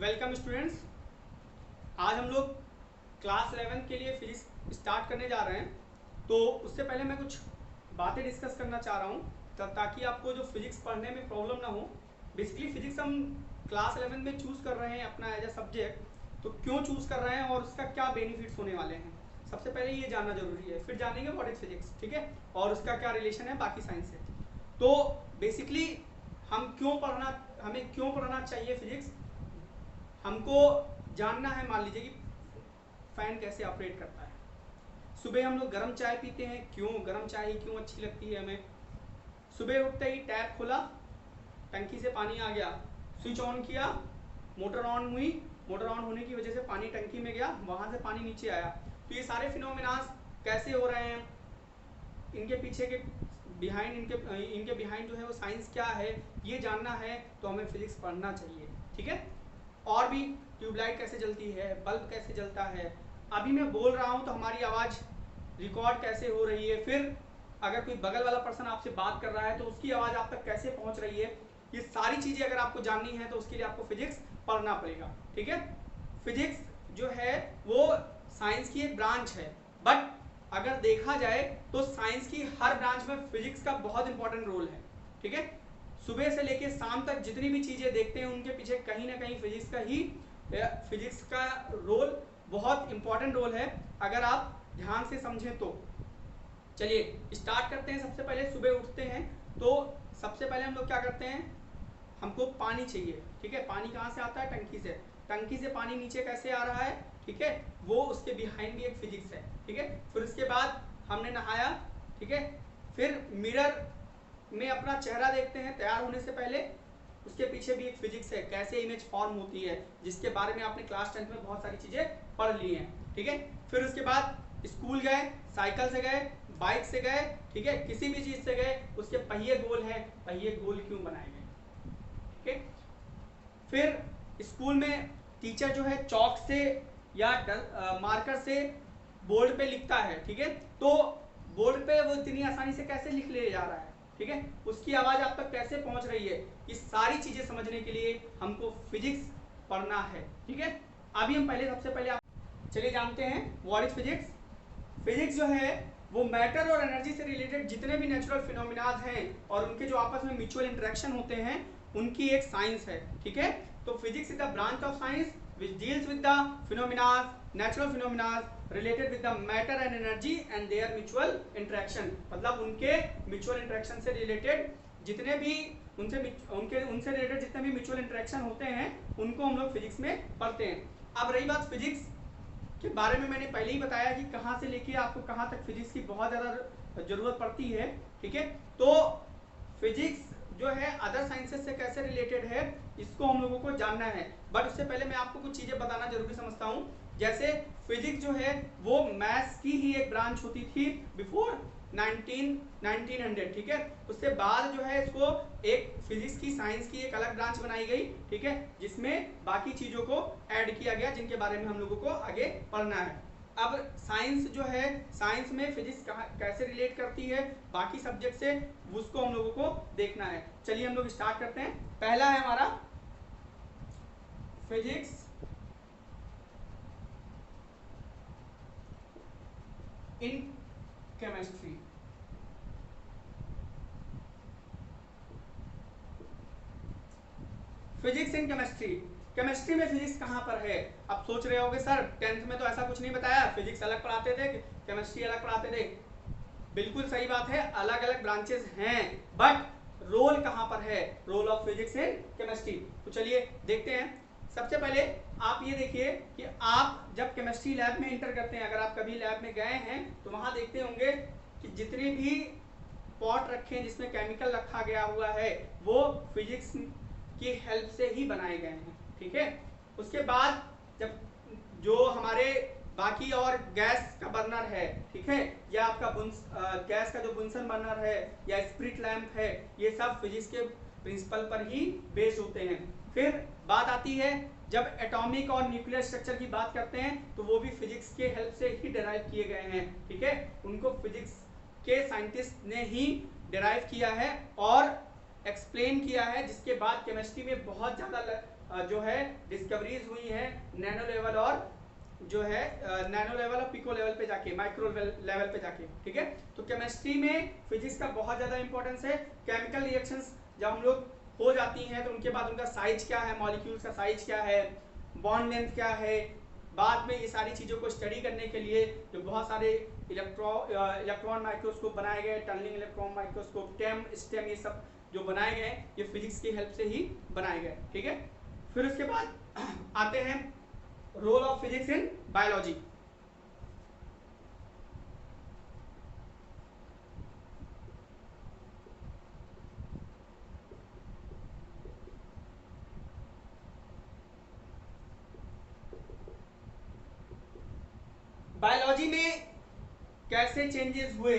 Welcome students. आज हम लोग क्लास 11 के लिए फिजिक्स स्टार्ट करने जा रहे हैं। तो उससे पहले मैं कुछ बातें डिस्कस करना चाह रहा हूँ ताकि आपको जो फिजिक्स पढ़ने में प्रॉब्लम ना हो। बेसिकली फिजिक्स हम क्लास 11 में चूज़ कर रहे हैं अपना एज ए सब्जेक्ट, तो क्यों चूज़ कर रहे हैं और उसका क्या बेनिफिट्स होने वाले हैं, सबसे पहले ये जानना जरूरी है। फिर जानेंगे व्हाट इज फिजिक्स, ठीक है, और उसका क्या रिलेशन है बाकी साइंस से। तो बेसिकली हमें क्यों पढ़ना चाहिए फिजिक्स, हमको जानना है। मान लीजिए कि फैन कैसे ऑपरेट करता है। सुबह हम लोग गर्म चाय पीते हैं, क्यों गर्म चाय ही क्यों अच्छी लगती है हमें। सुबह उठते ही टैप खोला, टंकी से पानी आ गया, स्विच ऑन किया, मोटर ऑन हुई, मोटर ऑन होने की वजह से पानी टंकी में गया, वहां से पानी नीचे आया। तो ये सारे फिनोमिनास कैसे हो रहे हैं, इनके पीछे के इनके बिहाइंड जो है वो साइंस क्या है, ये जानना है तो हमें फिजिक्स पढ़ना चाहिए, ठीक है। और भी ट्यूबलाइट कैसे जलती है, बल्ब कैसे जलता है, अभी मैं बोल रहा हूँ तो हमारी आवाज़ रिकॉर्ड कैसे हो रही है, फिर अगर कोई बगल वाला पर्सन आपसे बात कर रहा है तो उसकी आवाज़ आप तक कैसे पहुँच रही है, ये सारी चीज़ें अगर आपको जाननी है तो उसके लिए आपको फिजिक्स पढ़ना पड़ेगा, ठीक है। फिजिक्स जो है वो साइंस की एक ब्रांच है, बट अगर देखा जाए तो साइंस की हर ब्रांच में फिजिक्स का बहुत इंपॉर्टेंट रोल है, ठीक है। सुबह से लेकर शाम तक जितनी भी चीजें देखते हैं उनके पीछे कहीं ना कहीं फिजिक्स का रोल बहुत इंपॉर्टेंट रोल है, अगर आप ध्यान से समझें तो। चलिए स्टार्ट करते हैं। सबसे पहले सुबह उठते हैं तो सबसे पहले हम लोग क्या करते हैं, हमको पानी चाहिए, ठीक है। पानी कहाँ से आता है, टंकी से। टंकी से पानी नीचे कैसे आ रहा है, ठीक है, वो उसके बिहाइंड भी एक फिजिक्स है, ठीक है। फिर उसके बाद हमने नहाया, ठीक है, फिर मिरर में अपना चेहरा देखते हैं तैयार होने से पहले, उसके पीछे भी एक फिजिक्स है, कैसे इमेज फॉर्म होती है, जिसके बारे में आपने क्लास 10 में बहुत सारी चीजें पढ़ ली हैं, ठीक है। फिर उसके बाद स्कूल गए, साइकिल से गए, बाइक से गए, ठीक है, किसी भी चीज से गए, उसके पहिए गोल हैं, पहिए गोल क्यों बनाए गए, ठीक है। फिर स्कूल में टीचर जो है चौक से या मार्कर से बोर्ड पे लिखता है, ठीक है, तो बोर्ड पे वो इतनी आसानी से कैसे लिख ले जा रहा है, ठीक है, उसकी आवाज आप तक कैसे पहुंच रही है, ये सारी चीजें समझने के लिए हमको फिजिक्स पढ़ना है, ठीक है। अभी हम सबसे पहले चलिए जानते हैं व्हाट इज फिजिक्स। फिजिक्स जो है वो मैटर और एनर्जी से रिलेटेड जितने भी नेचुरल फिनोमिनाज हैं और उनके जो आपस में म्यूचुअल इंटरेक्शन होते हैं उनकी एक साइंस है, ठीक है। तो physics is the branch of science which deals with the phenomena, natural phenomena related with the matter and energy and their mutual interaction। मतलब उनके mutual interaction से related जितने भी उनसे रिलेटेड जितने भी म्यूचुअल इंटरेक्शन होते हैं उनको हम लोग फिजिक्स में पढ़ते हैं। अब रही बात फिजिक्स के बारे में, मैंने पहले ही बताया कि कहाँ से लेके आपको कहाँ तक फिजिक्स की बहुत ज़्यादा जरूरत पड़ती है, ठीक है। तो फिजिक्स जो है अदर साइंसेस से कैसे रिलेटेड है इसको हम लोगों को जानना है, बट उससे पहले मैं आपको कुछ चीज़ें बताना जरूरी समझता हूँ। जैसे फिजिक्स जो है वो मैथ्स की ही एक ब्रांच होती थी बिफोर 1900, ठीक है। उससे बाद जो है इसको एक फिजिक्स की साइंस की एक अलग ब्रांच बनाई गई, ठीक है, जिसमें बाकी चीजों को ऐड किया गया जिनके बारे में हम लोगों को आगे पढ़ना है। अब साइंस जो है, साइंस में फिजिक्स कैसे रिलेट करती है बाकी सब्जेक्ट से, उसको हम लोगों को देखना है। चलिए हम लोग स्टार्ट करते हैं। पहला है हमारा physics in chemistry. Physics in chemistry, chemistry में फिजिक्स कहाँ पर है। अब सोच रहे होगे सर 10th में तो ऐसा कुछ नहीं बताया, फिजिक्स अलग पढ़ाते थे, केमिस्ट्री अलग पढ़ाते थे। बिल्कुल सही बात है, अलग अलग ब्रांचेस हैं, बट रोल कहाँ पर है, role of physics in chemistry. तो चलिए देखते हैं। सबसे पहले आप ये देखिए कि आप जब केमिस्ट्री लैब में इंटर करते हैं, अगर आप कभी लैब में गए हैं तो वहां देखते होंगे कि जितने भी पॉट रखे हैं जिसमें केमिकल रखा गया हुआ है वो फिजिक्स की हेल्प से ही बनाए गए हैं, ठीक है। उसके बाद जब जो हमारे बाकी और गैस का बर्नर है, ठीक है, या आपका गैस का जो बुंसन बर्नर है या स्प्रिट लैंप है, ये सब फिजिक्स के प्रिंसिपल पर ही बेस होते हैं। फिर बात आती है जब एटॉमिक और न्यूक्लियर स्ट्रक्चर की बात करते हैं तो वो भी फिजिक्स के हेल्प से ही डिराइव किए गए हैं, ठीक है। उनको फिजिक्स के साइंटिस्ट ने ही डिराइव किया है और एक्सप्लेन किया है, जिसके बाद केमिस्ट्री में बहुत ज़्यादा जो है डिस्कवरीज हुई हैं नैनो लेवल और जो है नैनो लेवल और पिको लेवल पे जाके, माइक्रो लेवल पे जाके, ठीक है। तो केमिस्ट्री में फिजिक्स का बहुत ज़्यादा इंपॉर्टेंस है। केमिकल रिएक्शंस जब हम लोग हो जाती हैं तो उनके बाद उनका साइज क्या है, मॉलिक्यूल्स का साइज क्या है, बॉन्ड लेंथ क्या है, बाद में ये सारी चीज़ों को स्टडी करने के लिए जो बहुत सारे इलेक्ट्रॉन माइक्रोस्कोप बनाए गए, टनलिंग इलेक्ट्रॉन माइक्रोस्कोप, टेम स्टेम, ये सब जो बनाए गए ये फिजिक्स की हेल्प से ही बनाए गए, ठीक है। फिर उसके बाद आते हैं role of physics in biology. Biology में कैसे चेंजेस हुए,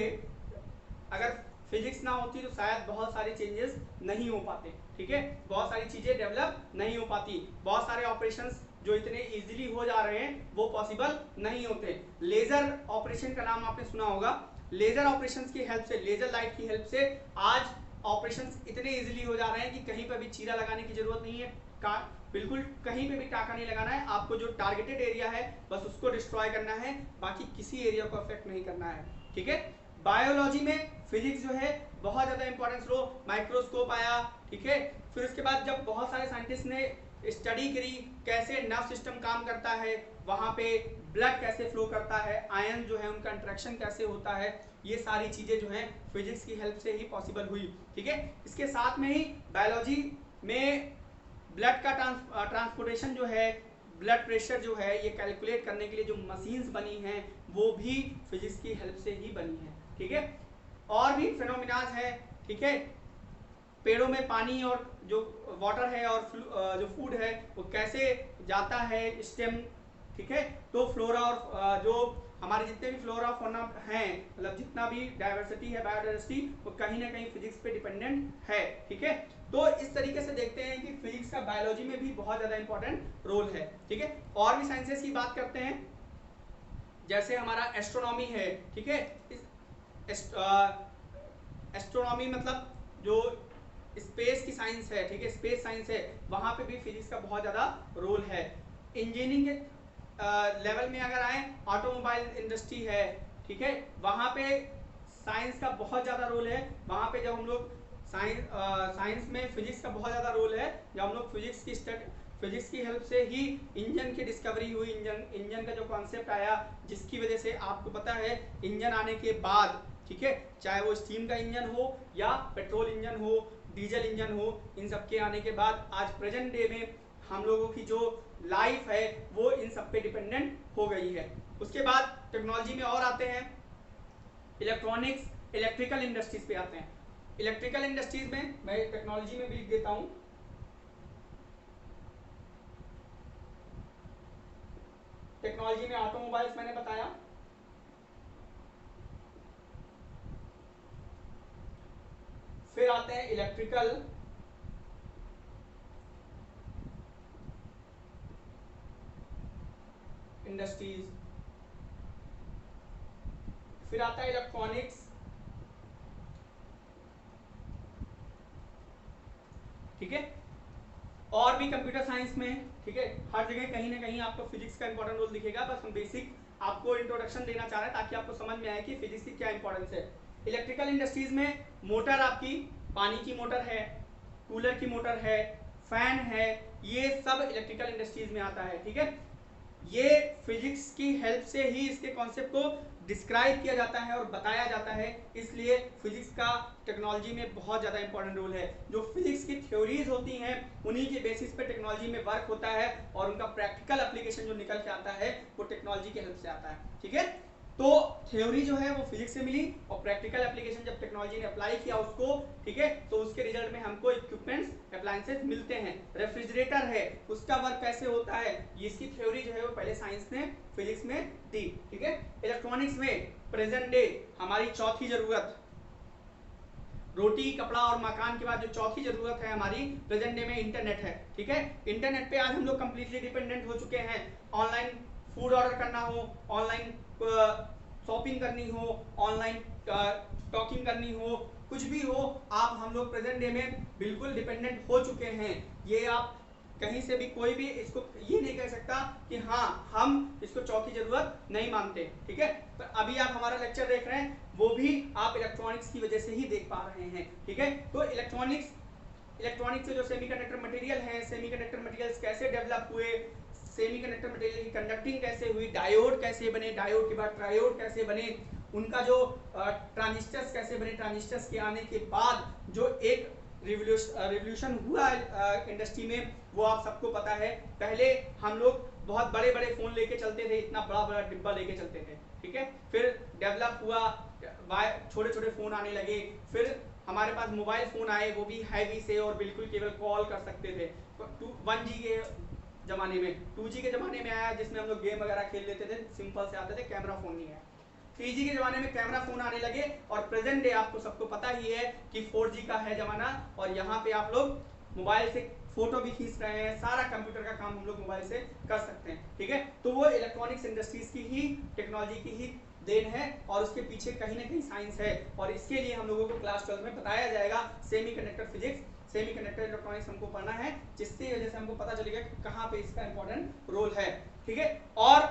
अगर फिजिक्स ना होती तो शायद बहुत सारे चेंजेस नहीं हो पाते, ठीक है। बहुत सारी चीजें डेवलप नहीं हो पाती, बहुत सारे ऑपरेशंस जो इतने इजीली हो जा रहे हैं वो पॉसिबल नहीं होते। लेजर ऑपरेशन का नाम आपने सुना होगा। लेजर ऑपरेशंस की हेल्प से, लेजर लाइट की हेल्प से आज ऑपरेशंस इतने इजीली हो जा रहे हैं कि कहीं पर भी चीरा लगाने की जरूरत नहीं है, बिल्कुल कहीं पे भी टाका नहीं लगाना है। आपको जो टारगेटेड एरिया है बस उसको डिस्ट्रॉय करना है, बाकी किसी एरिया को अफेक्ट नहीं करना है, ठीक है। बायोलॉजी में फिजिक्स जो है बहुत ज्यादा इंपॉर्टेंस रो, माइक्रोस्कोप आया, ठीक है। फिर उसके बाद जब बहुत सारे साइंटिस्ट ने स्टडी करी कैसे नर्व सिस्टम काम करता है, वहां पे ब्लड कैसे फ्लो करता है, आयन जो है उनका इंटरेक्शन कैसे होता है, ये सारी चीजें जो है फिजिक्स की हेल्प से ही पॉसिबल हुई, ठीक है। इसके साथ में ही बायोलॉजी में ब्लड का ट्रांसपोर्टेशन जो है, ब्लड प्रेशर जो है, ये कैलकुलेट करने के लिए जो मशीन्स बनी हैं वो भी फिजिक्स की हेल्प से ही बनी है, ठीक है। और भी फिनोमिनाज है, ठीक है। पेड़ों में पानी और जो वाटर है और जो फूड है वो कैसे जाता है स्टेम, ठीक है। तो फ्लोरा और जो हमारे जितने भी फ्लोरा फौना हैं, मतलब जितना भी डाइवर्सिटी है, बायोडाइवर्सिटी, वो कहीं ना कहीं फिजिक्स पे डिपेंडेंट है, ठीक है। तो इस तरीके से देखते हैं कि फिजिक्स का बायोलॉजी में भी बहुत ज्यादा इंपॉर्टेंट रोल है, ठीक है। और भी साइंसेस की बात करते हैं, जैसे हमारा एस्ट्रोनॉमी है, ठीक है। एस्ट्रोनॉमी मतलब जो स्पेस की साइंस है, ठीक है, स्पेस साइंस है, वहां पे भी फिजिक्स का बहुत ज्यादा रोल है। इंजीनियरिंग के लेवल में अगर आए, ऑटोमोबाइल इंडस्ट्री है, ठीक है, वहां पे साइंस का बहुत ज्यादा रोल है। वहां पे जब हम लोग साइंस में फिजिक्स का बहुत ज्यादा रोल है, जब हम लोग फिजिक्स की हेल्प से ही इंजन की डिस्कवरी हुई, इंजन का जो कॉन्सेप्ट आया, जिसकी वजह से आपको पता है इंजन आने के बाद, ठीक है, चाहे वो स्टीम का इंजन हो या पेट्रोल इंजन हो, डीजल इंजन हो, इन सब के आने के बाद आज प्रेजेंट डे में हम लोगों की जो लाइफ है वो इन सब पे डिपेंडेंट हो गई है। उसके बाद टेक्नोलॉजी में और आते हैं, इलेक्ट्रॉनिक्स, इलेक्ट्रिकल इंडस्ट्रीज पे आते हैं। इलेक्ट्रिकल इंडस्ट्रीज में मैं टेक्नोलॉजी में भी लिख देता हूं, टेक्नोलॉजी में ऑटोमोबाइल्स मैंने बताया, फिर आते हैं इलेक्ट्रिकल इंडस्ट्रीज, फिर आता है इलेक्ट्रॉनिक्स, ठीक है। और भी कंप्यूटर साइंस में, ठीक है, हर जगह कहीं ना कहीं आपको फिजिक्स का इंपॉर्टेंट रोल दिखेगा। बस हम बेसिक आपको इंट्रोडक्शन देना चाह रहे हैं ताकि आपको समझ में आए कि फिजिक्स की क्या इंपॉर्टेंस है। इलेक्ट्रिकल इंडस्ट्रीज में मोटर, आपकी पानी की मोटर है, कूलर की मोटर है, फैन है, ये सब इलेक्ट्रिकल इंडस्ट्रीज में आता है, ठीक है। ये फिजिक्स की हेल्प से ही इसके कॉन्सेप्ट को डिस्क्राइब किया जाता है और बताया जाता है, इसलिए फिजिक्स का टेक्नोलॉजी में बहुत ज़्यादा इंपॉर्टेंट रोल है। जो फिजिक्स की थ्योरीज होती हैं उन्हीं के बेसिस पे टेक्नोलॉजी में वर्क होता है और उनका प्रैक्टिकल एप्लीकेशन जो निकल के आता है वो टेक्नोलॉजी की हेल्प से आता है, ठीक है। तो थ्योरी जो है वो फिजिक्स से मिली और प्रैक्टिकल एप्लीकेशन जब टेक्नोलॉजी ने अप्लाई किया उसको, ठीक है, तो उसके रिजल्ट में हमको इक्विपमेंट्स, अप्लायंसेस मिलते हैं। रेफ्रिजरेटर है, उसका वर्क कैसे होता है, ये इसकी थ्योरी जो है वो पहले साइंस ने फिजिक्स में दी, ठीक है। इलेक्ट्रॉनिक्स में प्रेजेंट डे हमारी चौथी जरूरत, रोटी, कपड़ा और मकान के बाद जो चौथी जरूरत है हमारी प्रेजेंट डे में इंटरनेट है, ठीक है। इंटरनेट पे आज हम लोग कंप्लीटली डिपेंडेंट हो चुके हैं। ऑनलाइन फूड ऑर्डर करना हो, ऑनलाइन शॉपिंग करनी हो, ऑनलाइन टॉकिंग करनी हो, कुछ भी हो, आप हम लोग प्रेजेंट डे में बिल्कुल डिपेंडेंट हो चुके हैं। ये आप कहीं से भी कोई भी इसको ये नहीं कह सकता कि हाँ हम इसको चौक की जरूरत नहीं मानते, ठीक है। तो अभी आप हमारा लेक्चर देख रहे हैं वो भी आप इलेक्ट्रॉनिक्स की वजह से ही देख पा रहे हैं, ठीक है। तो इलेक्ट्रॉनिक्स से जो सेमीकंडक्टर मटेरियल है, सेमीकंडक्टर मटेरियल्स कैसे डेवलप हुए, सेमीकंडक्टर मटेरियल की कंडक्टिंग कैसे हुई, डायोड कैसे बने, डायोड के बाद ट्रायोड कैसे बने, उनका जो ट्रांजिस्टर्स कैसे बने, ट्रांजिस्टर्स के आने के बाद जो एक रिवोल्यूशन हुआ इंडस्ट्री में, वो आप सबको पता है। पहले हम लोग बहुत बड़े बड़े फोन लेके चलते थे, इतना बड़ा बड़ा डिब्बा लेके चलते थे, ठीक है। फिर डेवलप हुआ, छोटे छोटे फोन आने लगे, फिर हमारे पास मोबाइल फोन आए, वो भी हैवी से और बिल्कुल केवल कॉल कर सकते थे। 1G के जमाने में, 2G के जमाने में आया जिसमें हम लोग गेम वगैरह खेल लेते थे, सिंपल से आते थे, कैमरा फोन नहीं आया। 3G के जमाने में कैमरा फोन आने लगे और प्रेजेंट डे आपको सबको पता ही है कि 4G का है जमाना, और यहाँ पे आप लोग मोबाइल से फोटो भी खींच रहे हैं, सारा कंप्यूटर का काम हम लोग मोबाइल से कर सकते हैं, ठीक है। तो वो इलेक्ट्रॉनिक्स इंडस्ट्रीज की ही टेक्नोलॉजी की ही देन है, और उसके पीछे कहीं ना कहीं साइंस है, और इसके लिए हम लोगों को क्लास 12 में बताया जाएगा सेमीकंडक्टर फिजिक्स, सेमीकंडक्टर इलेक्ट्रॉनिक्स हमको पढ़ना है, जिसकी वजह से हमको पता चलेगा कि कहाँ पे इसका इंपॉर्टेंट रोल है, ठीक है। और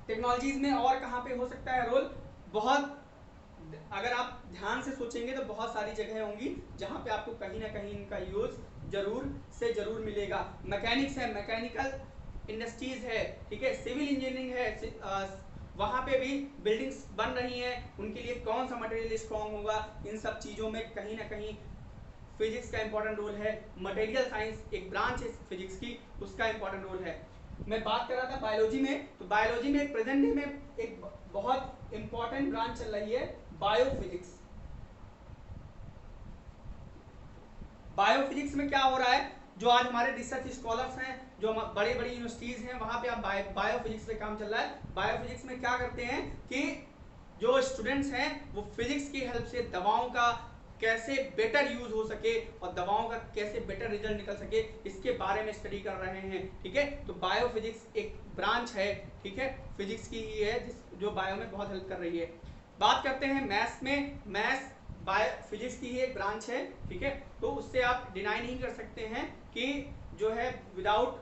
टेक्नोलॉजीज में और कहाँ पे हो सकता है रोल, बहुत, अगर आप ध्यान से सोचेंगे तो बहुत सारी जगह होंगी जहाँ पे आपको कहीं ना कहीं इनका यूज जरूर से जरूर मिलेगा। मैकेनिक्स है, मैकेनिकल इंडस्ट्रीज है, ठीक है, सिविल इंजीनियरिंग है, वहाँ पे भी बिल्डिंग्स बन रही हैं, उनके लिए कौन सा मटेरियल स्ट्रॉन्ग होगा, इन सब चीज़ों में कहीं ना कहीं फिजिक्स का इंपॉर्टेंट रोल है। मटेरियल साइंस एक ब्रांच है फिजिक्स की, उसका इंपॉर्टेंट रोल है। मैं बात कर रहा था बायोलॉजी में, तो बायोलॉजी में प्रेजेंट डे में एक बहुत इंपॉर्टेंट ब्रांच चल रही है बायोफिजिक्स। बायोफिजिक्स में क्या हो रहा है, जो आज हमारे रिसर्च स्कॉलर्स हैं, जो बड़ी बड़ी यूनिवर्सिटीज हैं, वहां पे आप बायोफिजिक्स पे काम चल रहा है। बायोफिजिक्स में क्या करते हैं कि जो स्टूडेंट्स हैं वो फिजिक्स की हेल्प से दवाओं का कैसे बेटर यूज हो सके और दवाओं का कैसे बेटर रिजल्ट निकल सके, इसके बारे में स्टडी कर रहे हैं, ठीक है। तो बायोफिजिक्स एक ब्रांच है, ठीक है, फिजिक्स की ही है, जो बायो में बहुत हेल्प कर रही है। बात करते हैं मैथ्स में, मैथ्स बायोफिजिक्स की ही एक ब्रांच है, ठीक है। तो उससे आप डिनाई नहीं कर सकते हैं कि जो है विदाउट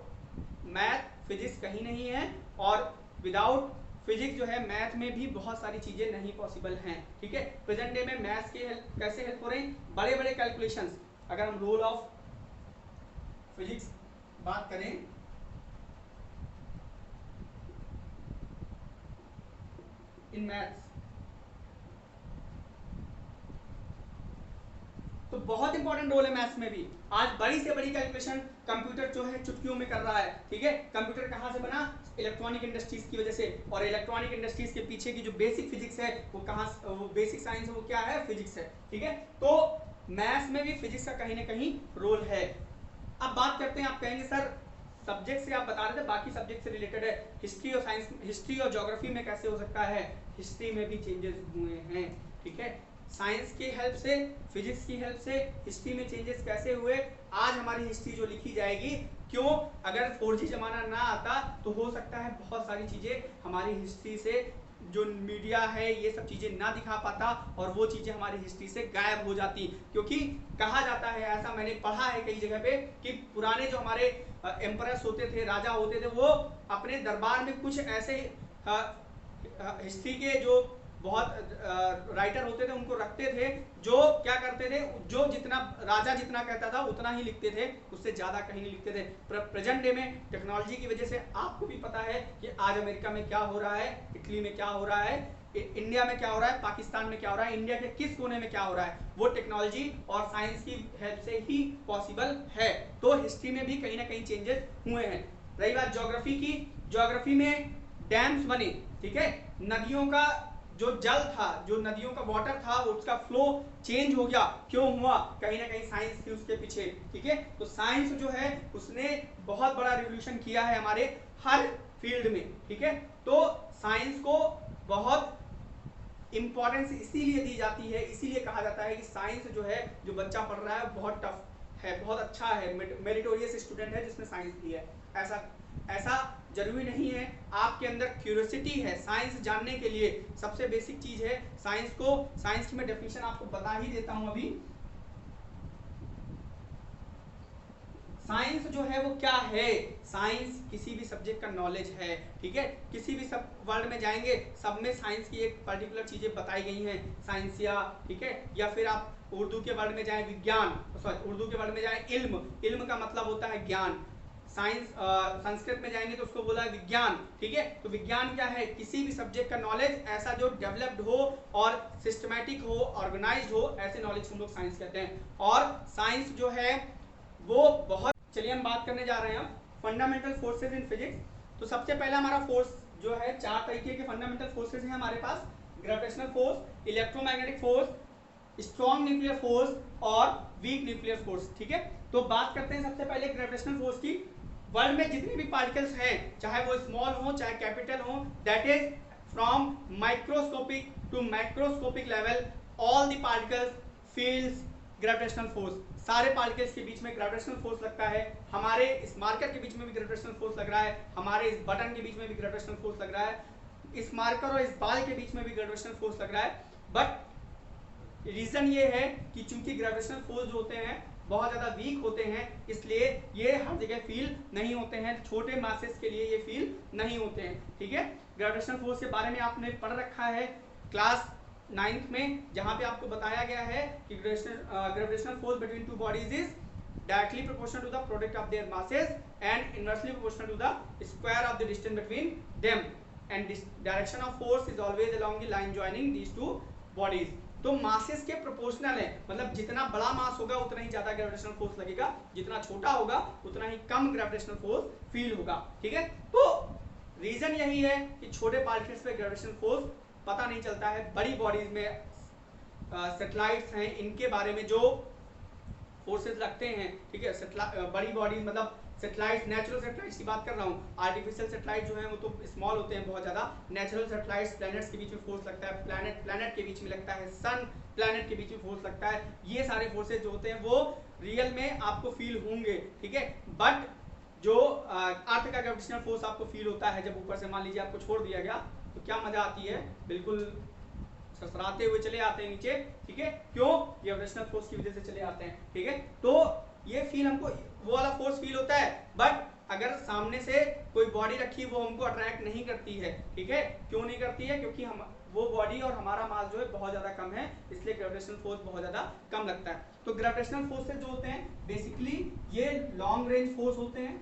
मैथ फिजिक्स कहीं नहीं है, और विदाउट फिजिक्स जो है मैथ में भी बहुत सारी चीजें नहीं पॉसिबल हैं, ठीक है। प्रेजेंट डे में मैथ्स की कैसे हेल्प हो रही, बड़े बड़े कैलकुलेशंस, अगर हम रोल ऑफ फिजिक्स बात करें इन मैथ्स, तो बहुत इंपॉर्टेंट रोल है मैथ्स में भी। आज बड़ी से बड़ी कैलकुलेशन कंप्यूटर जो है चुटकियों में कर रहा है, ठीक है। कंप्यूटर कहाँ से बना, इलेक्ट्रॉनिक इंडस्ट्रीज की वजह से, और इलेक्ट्रॉनिक इंडस्ट्रीज के पीछे की जो बेसिक फिजिक्स है वो कहाँ, वो बेसिक साइंस है, वो क्या है, फिजिक्स है, ठीक है। तो मैथ्स में भी फिजिक्स का कहीं ना कहीं रोल है। अब बात करते हैं, आप कहेंगे सर सब्जेक्ट से आप बता रहे थे, बाकी सब्जेक्ट से रिलेटेड है, हिस्ट्री और साइंस, हिस्ट्री और ज्योग्राफी में कैसे हो सकता है, हिस्ट्री में भी चेंजेस हुए हैं, ठीक है। साइंस की हेल्प से, फिजिक्स की हेल्प से हिस्ट्री में चेंजेस कैसे हुए, आज हमारी हिस्ट्री जो लिखी जाएगी, क्यों, अगर 4G जमाना ना आता तो हो सकता है बहुत सारी चीजें हमारी हिस्ट्री से, जो मीडिया है ये सब चीजें ना दिखा पाता, और वो चीजें हमारी हिस्ट्री से गायब हो जाती, क्योंकि कहा जाता है, ऐसा मैंने पढ़ा है कई जगह पे, कि पुराने जो हमारे एम्परर्स होते थे, राजा होते थे, वो अपने दरबार में कुछ ऐसे हिस्ट्री के जो बहुत राइटर होते थे उनको रखते थे, जो क्या करते थे, जो जितना राजा जितना कहता था उतना ही लिखते थे, उससे ज्यादा कहीं नहीं लिखते थे। प्रेजेंट डे में टेक्नोलॉजी की वजह से आपको भी पता है कि आज अमेरिका में क्या हो रहा है, इटली में क्या हो रहा है, इंडिया में क्या हो रहा है, पाकिस्तान में क्या हो रहा है, इंडिया के किस कोने में क्या हो रहा है, वो टेक्नोलॉजी और साइंस की हेल्प से ही पॉसिबल है। तो हिस्ट्री में भी कहीं ना कहीं चेंजेस हुए हैं। रही बात ज्योग्राफी की, ज्योग्राफी में डैम्स बने, ठीक है, नदियों का जो जल था, जो नदियों का वाटर था, उसका फ्लो चेंज हो गया, क्यों हुआ, कहीं ना कहीं साइंस थी उसके पीछे, ठीक है। तो साइंस जो है उसने बहुत बड़ा रिवॉल्यूशन किया है हमारे हर फील्ड में, ठीक है। तो साइंस को बहुत इंपॉर्टेंस इसीलिए दी जाती है, इसीलिए कहा जाता है कि साइंस जो है, जो बच्चा पढ़ रहा है बहुत टफ है, बहुत अच्छा है, मेरिटोरियस स्टूडेंट है जिसने साइंस ली है, ऐसा जरूरी नहीं है। आपके अंदर क्यूरियोसिटी है साइंस जानने के लिए, सबसे बेसिक चीज है साइंस को, साइंस की मैं डेफिनेशन आपको बता ही देता हूं अभी। साइंस जो है वो क्या है, साइंस किसी भी सब्जेक्ट का नॉलेज है, ठीक है। किसी भी सब वर्ल्ड में जाएंगे सब में साइंस की एक पर्टिकुलर चीजें बताई गई हैं, साइंस या, ठीक है। या फिर आप उर्दू के वर्ल्ड में जाएं विज्ञान, सॉरी उर्दू के वर्ल्ड में जाएं इल्म, इल्म का मतलब होता है ज्ञान। साइंस संस्कृत में जाएंगे तो उसको बोला है विज्ञान, ठीक है। तो विज्ञान क्या है, किसी भी सब्जेक्ट का नॉलेज ऐसा जो डेवलप्ड हो और सिस्टमैटिक हो, ऑर्गेनाइज्ड हो, ऐसे नॉलेज हम लोग साइंस कहते हैं। और साइंस जो है वो बहुत, चलिए हम बात करने जा रहे हैं फंडामेंटल फोर्सेज इन फिजिक्स। तो सबसे पहला हमारा फोर्स जो है, चार तरीके के फंडामेंटल फोर्सेज हैं हमारे पास, gravitational force, electromagnetic force, strong nuclear force और वीक न्यूक्लियर फोर्स, ठीक है। तो बात करते हैं सबसे पहले ग्रेविटेशनल फोर्स की। वर्ल्ड में जितने भी पार्टिकल्स हैं, चाहे वो स्मॉल हो चाहे कैपिटल हो, that is from microscopic to macroscopic level, all the particles feels gravitational force. सारे पार्टिकल्स के बीच में ग्रेविटेशनल फोर्स लगता है। हमारे इस मार्कर के बीच में भी ग्रेविटेशनल फोर्स लग रहा है, हमारे इस बटन के बीच में भी ग्रेविटेशनल फोर्स लग रहा है, इस मार्कर और इस बाल के बीच में भी ग्रेविटेशनल फोर्स लग रहा है। बट रीजन ये है कि चूंकि ग्रेविटेशनल फोर्स जो होते हैं बहुत ज्यादा वीक होते हैं, इसलिए ये हर जगह फील नहीं होते हैं, छोटे मासेस के लिए ये फील नहीं होते हैं, ठीक है। ग्रेविटेशनल फोर्स के बारे में आपने पढ़ रखा है क्लास 9th में, जहां पे आपको बताया गया है कि gravitational force between two bodies is directly proportional to the product of their masses and inversely proportional to the square of the distance between them, and this direction of force is always along the line joining these two bodies। तो masses के proportional है, मतलब जितना बड़ा मास होगा उतना ही ज्यादा gravitational force लगेगा, जितना छोटा होगा उतना ही कम ग्रेविटेशनल फोर्स फील होगा, ठीक है। तो रीजन यही है कि छोटे पार्टिकल्स पे ग्रेविटेशनल फोर्स पता नहीं चलता है। बड़ी बॉडीज में सैटेलाइट्स हैं, इनके बारे में जो फोर्सेस लगते हैं, ठीक है। बड़ी बॉडी मतलब सैटेलाइट्स, नेचुरल सैटेलाइट्स की बात कर रहा हूँ, आर्टिफिशियल सैटेलाइट जो है वो तो स्मॉल होते हैं बहुत ज़्यादा। नेचुरल सैटेलाइट्स, प्लैनेट्स के बीच में फोर्स लगता है, प्लैनेट के बीच में लगता है, सन प्लैनेट के बीच में फोर्स लगता है। ये सारे फोर्सेज जो होते हैं वो रियल में आपको फील होंगे, ठीक है। बट जो अर्थ का ग्रेविटेशनल फोर्स आपको फील होता है जब ऊपर से मान लीजिए आपको छोड़ दिया गया, तो क्या मजा आती है, बिल्कुल ससराते हुए चले आते हैं नीचे, ठीक है। क्यों, ग्रेविटेशनल फोर्स की वजह से चले आते हैं, ठीक है। तो ये फील हमको वो वाला फोर्स फील होता है, बट अगर सामने से कोई बॉडी रखी वो हमको अट्रैक्ट नहीं करती है, ठीक है। क्यों नहीं करती है, क्योंकि हम वो बॉडी और हमारा मास जो है बहुत ज्यादा कम है, इसलिए ग्रेविटेशनल फोर्स बहुत ज्यादा कम लगता है। तो ग्रेविटेशनल फोर्सेस जो होते हैं बेसिकली ये लॉन्ग रेंज फोर्स होते हैं,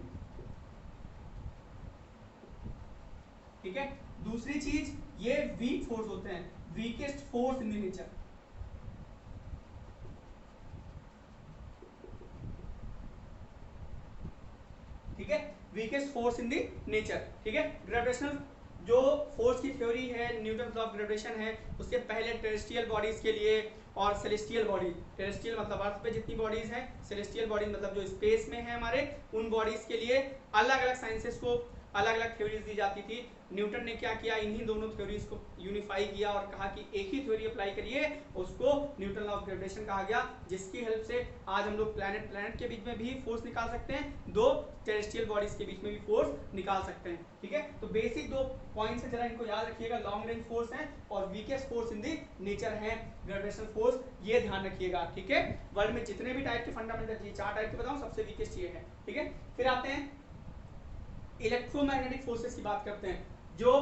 ठीक है। दूसरी चीज ये वीक फोर्स होते हैं, weakest force in the nature, ठीक है, weakest force in the nature, ठीक है। ग्रेविटेशनल जो फोर्स की थ्योरी है, न्यूटन लॉ ऑफ ग्रेविटेशन है, उसके पहले टेरेस्ट्रियल बॉडीज के लिए और सेलेस्टियल बॉडी, टेरेस्ट्रियल मतलब अर्थ पे जितनी बॉडीज हैं, सेलेस्टियल बॉडी मतलब जो स्पेस में है हमारे, उन बॉडीज के लिए अलग अलग साइंसेस को अलग अलग थ्योरीज दी जाती थी। न्यूटन ने क्या किया, इन्हीं दोनों थ्योरीज को यूनिफाई किया और कहा कि एक ही थ्योरी अप्लाई करिए, उसको न्यूटन लॉ ऑफ ग्रेविटेशन कहा गया, जिसकी हेल्प से आज हम लोग प्लैनेट के बीच में भी फोर्स निकाल सकते हैं, दो टेरेस्ट्रियल बॉडीज के बीच में भी फोर्स निकाल सकते हैं, ठीक है। तो बेसिक दो पॉइंट्स है, जरा इनको याद रखिएगा, लॉन्ग रेंज फोर्स है और weakest force in the nature है ग्रेविटेशनल फोर्स, ये ध्यान रखिएगा, ठीक है। वर्ल्ड में जितने भी टाइप के फंडामेंटल, ये चार टाइप के बताऊं, सबसे वीकेस्ट ये है, ठीक है। फिर आते हैं इलेक्ट्रोमैग्नेटिक फोर्सेस की बात करते हैं, जो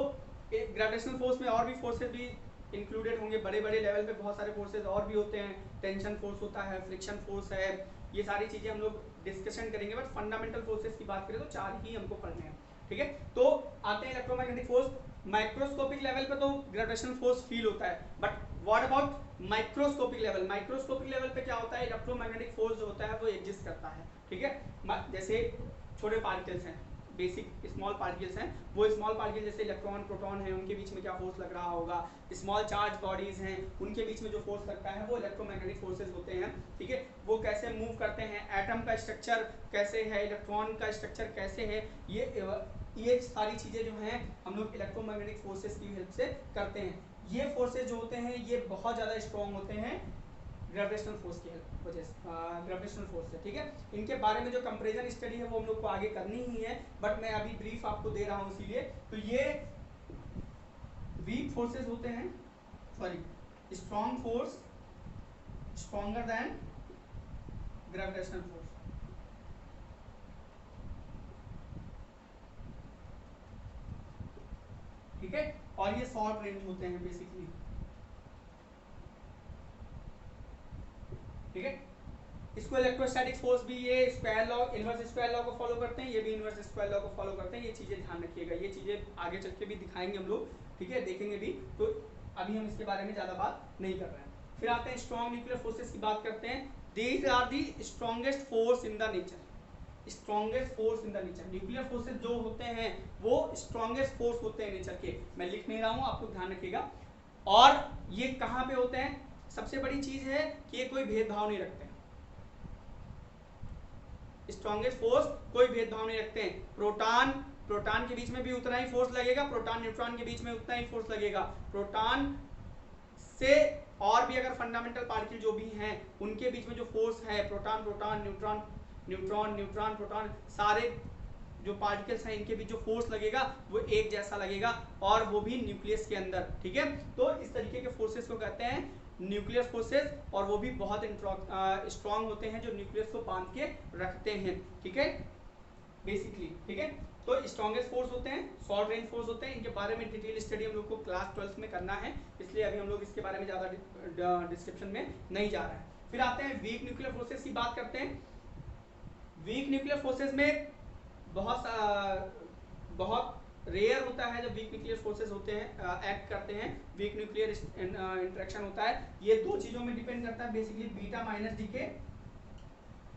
ग्रेविटेशनल फोर्स में और भी फोर्सेस भी इंक्लूडेड होंगे, बड़े बड़े लेवल पे बहुत सारे फोर्सेस और भी होते हैं, टेंशन फोर्स होता है, फ्रिक्शन फोर्स है, ये सारी चीजें हम लोग डिस्कशन करेंगे, बट फंडामेंटल फोर्सेस की बात करें तो चार ही हमको पढ़ने हैं, ठीक है। तो आते हैं इलेक्ट्रोमैग्नेटिक फोर्स। माइक्रोस्कोपिक लेवल पे तो ग्रेविटेशनल फोर्स फील होता है, but what about microscopic level, microscopic level पे क्या होता है, इलेक्ट्रोमैग्नेटिक फोर्स जो होता है वो एग्जिस्ट करता है, ठीक है। जैसे छोटे पार्टिकल्स हैं, बेसिक स्मॉल पार्टिकल्स हैं, वो स्मॉल पार्टिकल जैसे इलेक्ट्रॉन प्रोटॉन है, उनके बीच में क्या फोर्स लग रहा होगा, स्मॉल चार्ज बॉडीज हैं, उनके बीच में जो फोर्स लगता है वो इलेक्ट्रोमैग्नेटिक फोर्सेस होते हैं, ठीक है। वो कैसे मूव करते हैं, एटम का स्ट्रक्चर कैसे है, इलेक्ट्रॉन का स्ट्रक्चर कैसे है, ये सारी चीजें जो हैं हम लोग इलेक्ट्रोमैग्नेटिक फोर्सेस की हेल्प से करते हैं। ये फोर्सेस जो होते हैं ये बहुत ज्यादा स्ट्रॉन्ग होते हैं ग्रेविटेशनल फोर्स की वजह से, ग्रेविटेशनल फोर्स से, ठीक है। इनके बारे में जो कंपैरिजन स्टडी है वो हम लोग को आगे करनी ही है, बट मैं अभी ब्रीफ आपको दे रहा हूँ इसीलिए। तो ये वीक फोर्सेस होते हैं, sorry strong force, stronger than gravitational force, ठीक है, और ये शॉर्ट रेंज होते हैं बेसिकली, ठीक है। इसको इलेक्ट्रोस्टैटिक फोर्स भी ये square law, inverse square law को फॉलो करते हैं, ये भी इनवर्स स्क्वायर लॉ को फॉलो करते हैं। ये चीजें ध्यान रखिएगा, ये चीजें आगे चल के भी दिखाएंगे हम लोग, ठीक है, देखेंगे भी, तो अभी हम इसके बारे में ज्यादा बात नहीं कर रहे हैं। फिर आते हैं स्ट्रॉन्ग न्यूक्लियर फोर्सेस की बात करते हैं। These are the strongest force in the nature, strongest force in the nature. Nuclear forces जो होते हैं वो स्ट्रॉन्गेस्ट फोर्स होते हैं नेचर के, मैं लिख नहीं रहा हूँ, आपको ध्यान रखिएगा। और ये कहाँ पे होते हैं? सबसे बड़ी चीज है कि ये कोई भेदभाव नहीं रखते हैं, स्ट्रॉन्गेस्ट फोर्स कोई भेदभाव नहीं रखते हैं। प्रोटॉन के बीच में भी उतना ही फोर्स लगेगा, प्रोटॉन न्यूट्रॉन के बीच में उतना ही फोर्स लगेगा। प्रोटॉन से और भी अगर फंडामेंटल पार्टिकल जो भी हैं उनके बीच में जो फोर्स है, proton proton neutron neutron neutron proton, सारे जो पार्टिकल्स हैं इनके बीच जो फोर्स लगेगा वो एक जैसा लगेगा, और वो भी न्यूक्लियस के अंदर, ठीक है। तो इस तरीके के फोर्सेस को कहते हैं न्यूक्लियर फोर्सेस, और वो भी बहुत स्ट्रॉन्ग होते हैं, जो न्यूक्लियस को बांध के रखते हैं, ठीक है, बेसिकली, ठीक है। तो स्ट्रॉन्गेस्ट फोर्स होते हैं, शॉर्ट रेंज फोर्स होते हैं, इनके बारे में डिटेल स्टडी हम लोग को क्लास 12 में करना है, इसलिए अभी हम लोग इसके बारे में ज़्यादा डिस्क्रिप्शन में नहीं जा रहे हैं। फिर आते हैं वीक न्यूक्लियर फोर्सेस की बात करते हैं। वीक न्यूक्लियर फोर्सेस में बहुत रेयर होता है जब वीक न्यूक्लियर फोर्सेस होते हैं एक्ट करते हैं, वीक न्यूक्लियर इंटरेक्शन होता है। ये दो चीज़ों में डिपेंड करता है बेसिकली, बीटा माइनस डीके।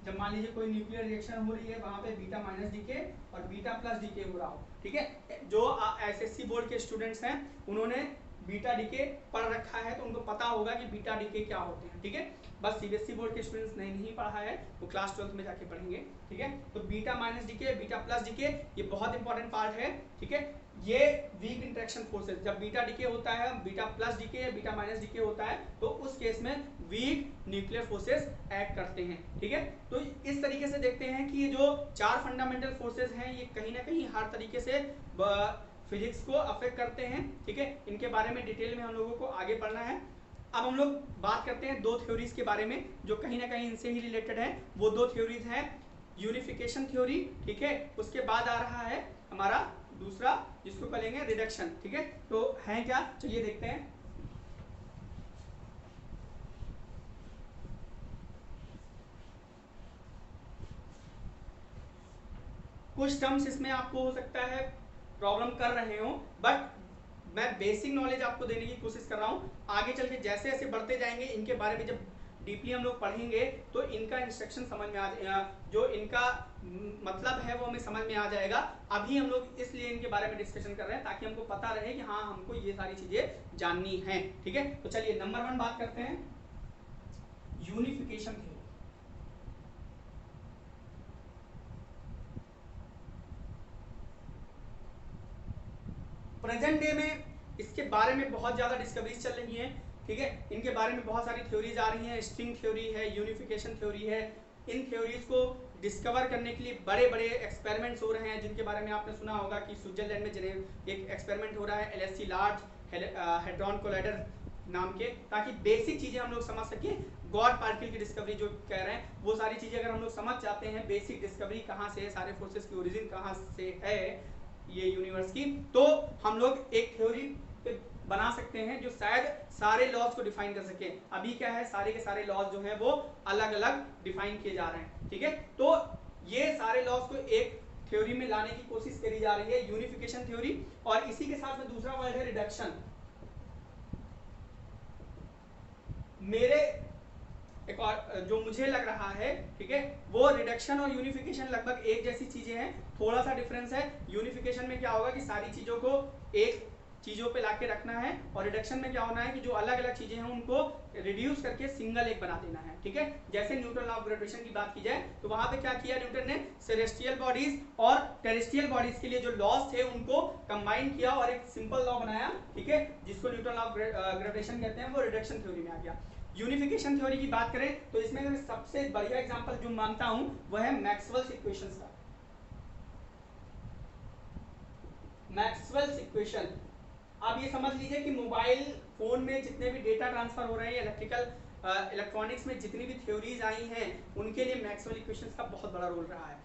जब मान लीजिए कोई न्यूक्लियर रिएक्शन हो रही है, वहां पे बीटा माइनस डीके और बीटा प्लस डीके हो रहा हो, ठीक है। जो एसएससी बोर्ड के स्टूडेंट्स हैं उन्होंने बीटा डीके पढ़ रखा है तो उनको पता होगा कि बीटा डीके क्या होते हैं, ठीक है। बस सीबीएसई बोर्ड के स्टूडेंट्स ने नहीं पढ़ा है, वो क्लास 12 में जाके पढ़ेंगे, ठीक है। तो beta minus decay, beta plus decay, ये बहुत इंपॉर्टेंट पार्ट है, ठीक है। ये वीक इंटरेक्शन फोर्सेस, जब बीटा डीके होता है, बीटा प्लस डीके या बीटा माइनस डीके होता है, तो उस केस में वीक न्यूक्लियर फोर्सेस एक्ट करते हैं, ठीक है। तो इस तरीके से देखते हैं कि ये जो चार फंडामेंटल फोर्सेस हैं ये कहीं ना कहीं हर तरीके से फिजिक्स को अफेक्ट करते हैं, ठीक है। इनके बारे में डिटेल में हम लोगों को आगे पढ़ना है। अब हम लोग बात करते हैं दो थ्योरीज के बारे में जो कहीं ना कहीं इनसे ही रिलेटेड है। वो दो थ्योरीज हैं, यूनिफिकेशन थ्योरी, ठीक है, उसके बाद आ रहा है हमारा दूसरा जिसको कहेंगे रिडक्शन, ठीक है। तो है क्या, चलिए देखते हैं। कुछ टर्म्स इसमें आपको हो सकता है प्रॉब्लम कर रहे हो, बट मैं बेसिक नॉलेज आपको देने की कोशिश कर रहा हूँ। आगे चल के जैसे जैसे बढ़ते जाएंगे इनके बारे में जब डीपली हम लोग पढ़ेंगे तो इनका इंस्ट्रक्शन समझ में आ जाएगा, जो इनका मतलब है वो हमें समझ में आ जाएगा। अभी हम लोग इसलिए इनके बारे में डिस्कशन कर रहे हैं ताकि हमको पता रहे कि हाँ हमको ये सारी चीजें जाननी है, ठीक है। तो चलिए नंबर 1 बात करते हैं, यूनिफिकेशन थ्योरी। प्रेजेंट डे में इसके बारे में बहुत ज्यादा डिस्कवरीज चल रही हैं, ठीक है। इनके बारे में बहुत सारी थ्योरीज आ रही हैं, स्ट्रिंग थ्योरी है, यूनिफिकेशन थ्योरी है। इन थ्योरीज को डिस्कवर करने के लिए बड़े बड़े एक्सपेरिमेंट्स हो रहे हैं, जिनके बारे में आपने सुना होगा कि स्विट्जरलैंड में एक एक्सपेरिमेंट हो रहा है LHC लार्ज हेड्रॉन कोलाइडर नाम के, ताकि बेसिक चीजें हम लोग समझ सकें। गॉड पार्टिकल की डिस्कवरी जो कह रहे हैं वो सारी चीजें अगर हम लोग समझ जाते हैं, बेसिक डिस्कवरी कहाँ से है, सारे फोर्सेस की ओरिजिन कहाँ से है ये यूनिवर्स की, तो हम लोग एक थ्योरी बना सकते हैं जो शायद सारे लॉज को डिफाइन कर सके। अभी क्या है, सारे के सारे लॉज जो हैं वो अलग अलग डिफाइन किए जा रहे हैं, ठीक है। तो ये सारे लॉज को एक थ्योरी में लाने की कोशिश करी जा रही है, यूनिफिकेशन थ्योरी। और इसी के साथ में दूसरा वर्ड है रिडक्शन। मेरे एक और जो मुझे लग रहा है, ठीक है, वो रिडक्शन और यूनिफिकेशन लगभग एक जैसी चीजें हैं, थोड़ा सा डिफरेंस है। यूनिफिकेशन में क्या होगा कि सारी चीजों को एक चीजों पे लाके रखना है, और रिडक्शन में क्या होना है कि जो अलग अलग चीजें हैं उनको रिड्यूस करके सिंगल एक बना देना है, ठीक है। जैसे न्यूटन लॉ ऑफ ग्रेविटेशन की बात की जाए तो वहां पे क्या किया न्यूटन ने, सेलेस्टियल बॉडीज और टेरेस्ट्रियल बॉडीज के लिए जो लॉज थे उनको कंबाइन किया और एक सिंपल लॉ बनाया, ठीक है, जिसको न्यूटन लॉ ऑफ ग्रेविटेशन कहते हैं, वो रिडक्शन थ्योरी में आ गया। यूनिफिकेशन थ्योरी की बात करें तो इसमें मैं सबसे बढ़िया एग्जांपल जो मानता हूं वह है मैक्सवेल्स इक्वेशंस का। मैक्सवेल्स इक्वेशन, अब ये समझ लीजिए कि मोबाइल फोन में जितने भी डेटा ट्रांसफर हो रहे हैं, इलेक्ट्रॉनिक्स में जितनी भी थ्योरीज आई हैं उनके लिए मैक्सवेल इक्वेशंस का बहुत बड़ा रोल रहा है।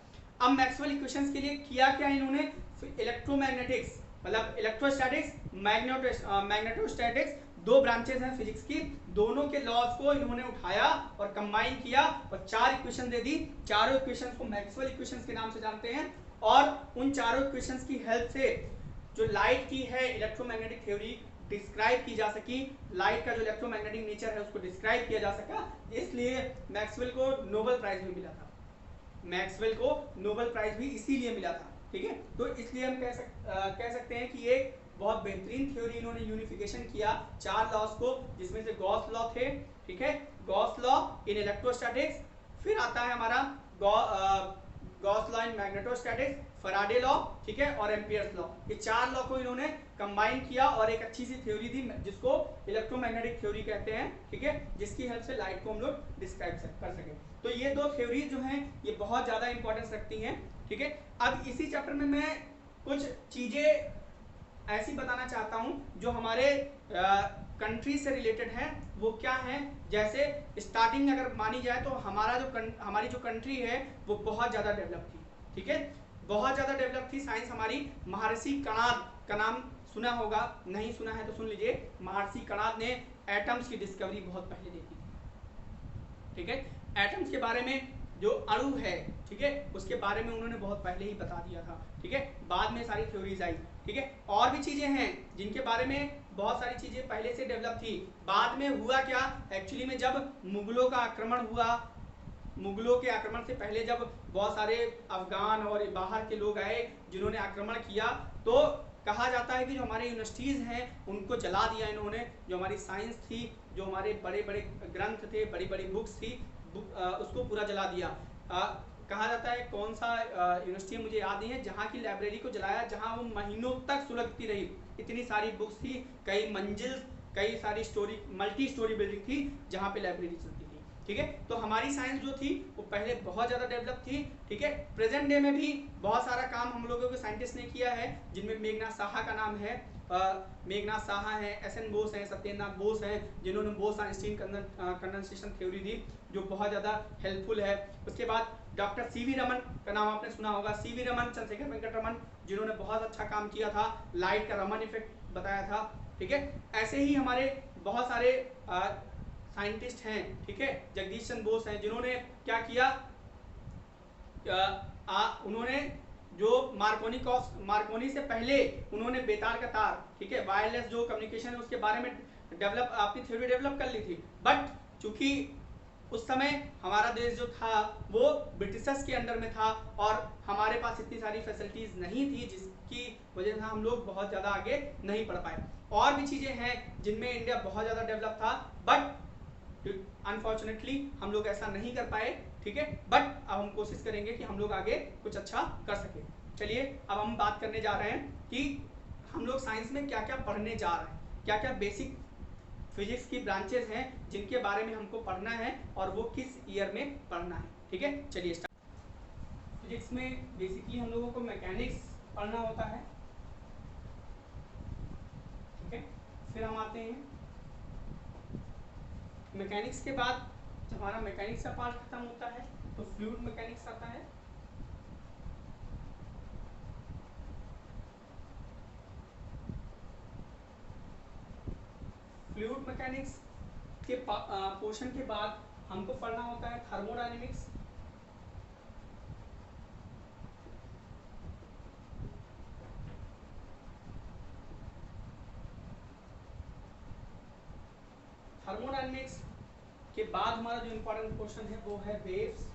अब मैक्सवेल इक्वेशंस के लिए किया क्या इन्होंने, इलेक्ट्रोमैग्नेटिक्स मतलब इलेक्ट्रोस्टैटिक्स, मैग्नेटोस्टैटिक्स, दो ब्रांचेस हैं फिजिक्स की, दोनों के लॉज को इन्होंने उठाया और कंबाइन किया और चार इक्वेशन दे दी। चारों इक्वेशंस को मैक्सवेल इक्वेशंस के नाम से जानते हैं और उन चारों इक्वेशंस की हेल्प से जो लाइट की है इलेक्ट्रोमैग्नेटिक थ्योरी डिस्क्राइब की जा सकी, लाइट का जो इलेक्ट्रोमैग्नेटिक नेचर है उसको डिस्क्राइब किया जा सका, इसलिए मैक्सवेल को नोबेल प्राइज भी मिला था। मैक्सवेल को नोबेल प्राइज भी इसीलिए मिला था, ठीक है। तो इसलिए हम कह सकते हैं कि एक बहुत बेहतरीन थ्योरी इन्होंने यूनिफिकेशन किया चार लॉस को, जिसमें से गॉस लॉ थे, ठीक है, गॉस लॉ इन इलेक्ट्रोस्टैटिक्स, फिर आता है हमारा Gauss law in magnetostatics, Faraday law, ठीक है, और एम्पियर्स लॉ। ये चार लॉ को इन्होंने कंबाइन किया और एक अच्छी सी थ्योरी दी जिसको इलेक्ट्रोमैग्नेटिक थ्योरी कहते हैं, ठीक है, जिसकी हेल्प से लाइट को हम लोग डिस्क्राइब कर सके। तो ये दो थ्योरी जो हैं ये बहुत ज़्यादा इंपॉर्टेंस रखती हैं, ठीक है। अब इसी चैप्टर में मैं कुछ चीज़ें ऐसी बताना चाहता हूँ जो हमारे कंट्री से रिलेटेड हैं। वो क्या हैं, जैसे स्टार्टिंग अगर मानी जाए तो हमारी जो कंट्री है वो बहुत ज़्यादा डेवलप थी, ठीक है, बहुत ज़्यादा डेवलप थी साइंस हमारी। महर्षि कणाद का नाम सुना होगा, नहीं सुना है तो सुन लीजिए। महर्षि कणाद ने एटम्स की डिस्कवरी बहुत पहले देखी थी, ठीक है, एटम्स के बारे में जो अणु है, ठीक है, उसके बारे में उन्होंने बहुत पहले ही बता दिया था, ठीक है। बाद में सारी थ्योरीज आई, ठीक है। और भी चीजें हैं जिनके बारे में बहुत सारी चीजें पहले से डेवलप थी। बाद में हुआ क्या, एक्चुअली में जब मुगलों का आक्रमण हुआ, मुगलों के आक्रमण से पहले जब बहुत सारे अफगान और बाहर के लोग आए जिन्होंने आक्रमण किया, तो कहा जाता है कि जो हमारे यूनिवर्सिटीज़ हैं उनको जला दिया इन्होंने। जो हमारी साइंस थी, जो हमारे बड़े बड़े ग्रंथ थे, बड़ी बड़ी बुक्स थी, उसको पूरा जला दिया। कहा जाता है कौन सा यूनिवर्सिटी मुझे याद नहीं है, जहाँ की लाइब्रेरी को जलाया, जहाँ वो महीनों तक सुलगती रही। इतनी सारी बुक्स थी, कई मंजिल, कई सारी स्टोरी, मल्टी स्टोरी बिल्डिंग थी जहाँ पे लाइब्रेरी चलती थी, ठीक है। तो हमारी साइंस जो थी वो पहले बहुत ज़्यादा डेवलप थी, ठीक है। प्रेजेंट डे में भी बहुत सारा काम हम लोगों के साइंटिस्ट ने किया है, जिनमें मेघनाथ साहा का नाम है। मेघनाथ साहा हैं, एस.एन. बोस हैं, सत्येंद्रनाथ बोस हैं, जिन्होंने बोस-आइंस्टीन कंडेंसेशन थ्योरी दी जो बहुत ज़्यादा हेल्पफुल है। उसके बाद डॉक्टर सी.वी. रमन का नाम आपने सुना होगा, सी.वी. रमन, चंद्रशेखर वेंकट रमन, जिन्होंने बहुत अच्छा काम किया था, लाइट का रमन इफेक्ट बताया था, ठीक है। ऐसे ही हमारे बहुत सारे साइंटिस्ट हैं, ठीक है। जगदीश चंद्र बोस हैं, जिन्होंने क्या किया, उन्होंने जो मार्कोनी से पहले उन्होंने बेतार का तार, ठीक है, वायरलेस जो कम्युनिकेशन है उसके बारे में अपनी थ्योरी डेवलप कर ली थी। बट चूंकि उस समय हमारा देश जो था वो ब्रिटिशर्स के अंडर में था और हमारे पास इतनी सारी फैसिलिटीज नहीं थी, जिसकी वजह से हम लोग बहुत ज़्यादा आगे नहीं बढ़ पाए। और भी चीज़ें हैं जिनमें इंडिया बहुत ज़्यादा डेवलप था, बट अनफॉर्चुनेटली हम लोग ऐसा नहीं कर पाए, ठीक है। बट अब हम कोशिश करेंगे कि हम लोग आगे कुछ अच्छा कर सके। चलिए अब हम बात करने जा रहे हैं कि हम लोग साइंस में क्या क्या पढ़ने जा रहे हैं, क्या क्या बेसिक फिजिक्स की ब्रांचेस हैं जिनके बारे में हमको पढ़ना है और वो किस ईयर में पढ़ना है, ठीक है। चलिए स्टार्ट। फिजिक्स में बेसिकली हम लोगों को मैकेनिक्स पढ़ना होता है, ठीक है। फिर हम आते हैं मैकेनिक्स के बाद, जब हमारा मैकेनिक्स का पार्ट खत्म होता है तो फ्लूइड मैकेनिक्स आता है। फ्लूइड मैकेनिक्स के पोर्शन के बाद हमको पढ़ना होता है थर्मोडायनेमिक्स। थर्मोडायनेमिक्स के बाद हमारा जो इम्पोर्टेंट क्वेश्चन है वो है वेव्स,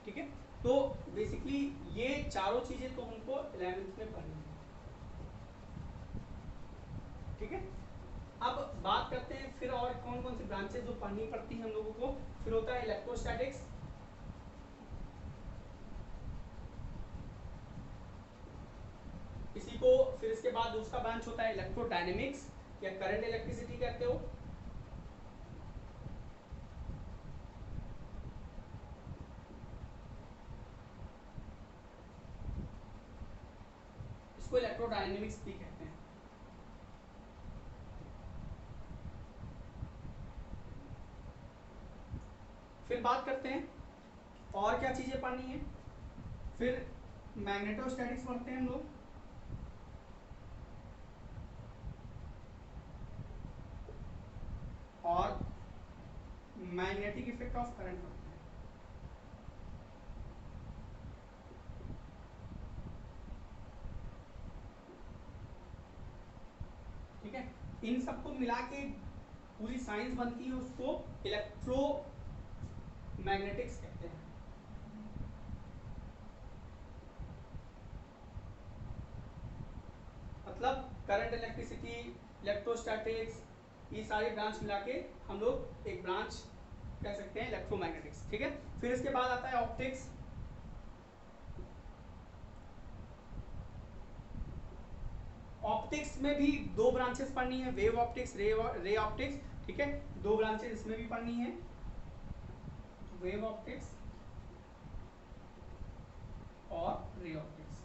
ठीक है। तो बेसिकली ये चारों चीजें तो हमको 11th में पढ़नी है, ठीक है। अब बात करते हैं फिर और कौन कौन सी ब्रांचेस जो पढ़नी पड़ती हैं हम लोगों को। फिर होता है इलेक्ट्रोस्टैटिक्स, इसी को फिर इसके बाद दूसरा ब्रांच होता है इलेक्ट्रोडायनेमिक्स या करंट इलेक्ट्रिसिटी कहते हो। इसको इलेक्ट्रोडायनेमिक्स भी कहते हैं। फिर बात करते हैं और क्या चीजें पढ़नी है। फिर मैग्नेटोस्टैटिक्स पढ़ते हैं हम लोग, मैग्नेटिक इफेक्ट ऑफ करंट पढ़ते हैं। ठीक है, इन सबको मिला के पूरी साइंस बनती है, उसको इलेक्ट्रोमैग्नेटिक्स कहते हैं। मतलब करंट, इलेक्ट्रिसिटी, इलेक्ट्रोस्टैटिक्स, ये सारे ब्रांच मिला के हम लोग एक ब्रांच कह सकते हैं इलेक्ट्रोमैग्नेटिक्स। ठीक है, फिर इसके बाद आता है ऑप्टिक्स। ऑप्टिक्स में भी दो ब्रांचेस पढ़नी है, वेव ऑप्टिक्स, रे ऑप्टिक्स। ठीक है, दो ब्रांचेस इसमें भी पढ़नी है, वेव ऑप्टिक्स और रे ऑप्टिक्स।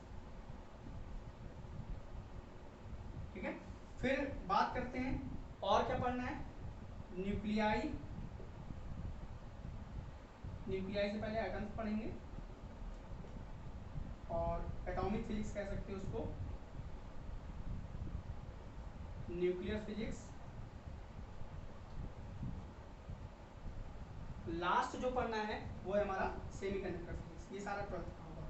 ठीक है, फिर बात करते हैं और क्या पढ़ना है, न्यूक्लियाई। न्यूक्लियाई से पहले एटम्स पढ़ेंगे और एटॉमिक फिजिक्स कह सकते हैं उसको, न्यूक्लियर फिजिक्स। लास्ट जो पढ़ना है वो है हमारा सेमीकंडक्टर फिजिक्स। ये सारा 12th का होगा।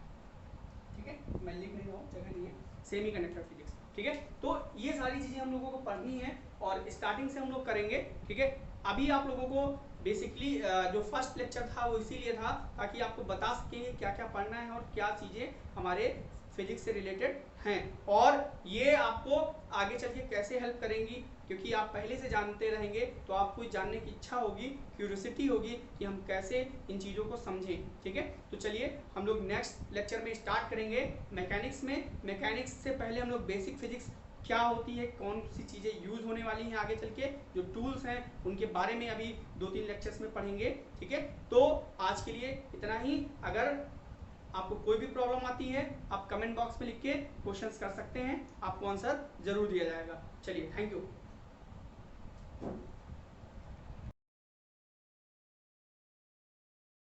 ठीक है, मैं लिख नहीं रहा हूँ, जगह नहीं है, सेमीकंडक्टर फिजिक्स। ठीक है, तो ये सारी चीजें हम लोगों को पढ़नी है और स्टार्टिंग से हम लोग करेंगे। ठीक है, अभी आप लोगों को बेसिकली जो फर्स्ट लेक्चर था वो इसीलिए था ताकि आपको बता सकेंगे क्या क्या पढ़ना है और क्या चीजें हमारे फिजिक्स से रिलेटेड हैं, और ये आपको आगे चल के कैसे हेल्प करेंगी, क्योंकि आप पहले से जानते रहेंगे तो आपको जानने की इच्छा होगी, क्यूरियोसिटी होगी कि हम कैसे इन चीज़ों को समझें। ठीक है, तो चलिए हम लोग नेक्स्ट लेक्चर में स्टार्ट करेंगे मैकेनिक्स में। मैकेनिक्स से पहले हम लोग बेसिक फिजिक्स क्या होती है, कौन सी चीज़ें यूज होने वाली हैं आगे चल के, जो टूल्स हैं उनके बारे में अभी 2-3 लेक्चर्स में पढ़ेंगे। ठीक है, तो आज के लिए इतना ही। अगर आपको कोई भी प्रॉब्लम आती है आप कमेंट बॉक्स में लिख के क्वेश्चंस कर सकते हैं, आपको आंसर जरूर दिया जाएगा। चलिए, थैंक यू।